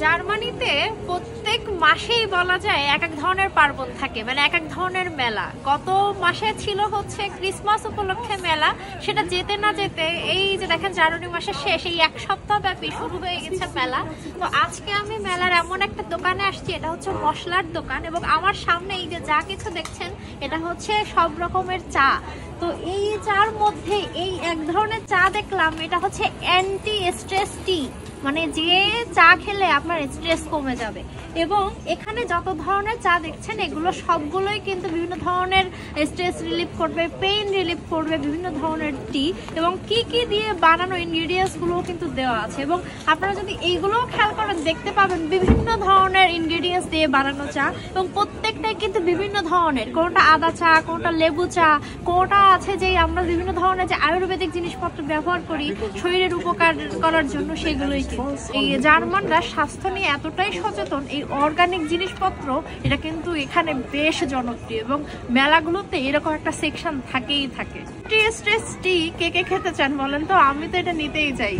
জার্মানিতে প্রত্যেক মাসেই বলা যায় এক এক ধরনের পার্বণ থাকে, মানে এক এক ধরনের মেলা। গত মাসে ছিল হচ্ছে ক্রিসমাস উপলক্ষে মেলা, সেটা যেতে না যেতে এই যে দেখেন জানুয়ারি মাসের শেষ, এই এক সপ্তাহ ব্যাপী শুরু হয়ে গেছে মেলা। তো আজকে আমি মেলার এমন একটা দোকানে আসছি, এটা হচ্ছে মশলার দোকান, এবং আমার সামনে এই যে যা কিছু দেখছেন এটা হচ্ছে সব রকমের চা। তো এই চার মধ্যে এই এক ধরনের চা দেখলাম, এটা হচ্ছে অ্যান্টি স্ট্রেস টি, মানে যে চা খেলে আপনার স্ট্রেস কমে যাবে। এবং এখানে যত ধরনের চা দেখছেন এগুলো সবগুলোই কিন্তু বিভিন্ন ধরনের স্ট্রেস রিলিফ করবে, পেইন রিলিফ করবে, বিভিন্ন ধরনের টি, এবং কি কি দিয়ে বানানো ইনগ্রিডিয়েন্টস গুলো কিন্তু দেওয়া আছে। এবং আপনারা যদি এইগুলোও খেয়াল করেন দেখতে পাবেন বিভিন্ন ধরনের ইনগ্রিডিয়েন্টস দিয়ে বানানো চা, এবং প্রত্যেকটাই কিন্তু বিভিন্ন ধরনের, কোনটা আদা চা, কোনটা লেবু চা, কোনটা আছে যে আমরা বিভিন্ন ধরনের যে আয়ুর্বেদিক জিনিসপত্র ব্যবহার করি শরীরের উপকার করার জন্য, সেগুলোই। এই জার্মানরা স্বাস্থ্য নিয়ে এতটাই সচেতন, এই অর্গানিক জিনিসপত্র এটা কিন্তু এখানে বেশ জনপ্রিয়, এবং মেলাগুলোতে এরকম একটা সেকশন থাকেই থাকে। স্ট্রেস টি কে কে খেতে চান বলেন তো? আমি তো এটা নিতেই চাই।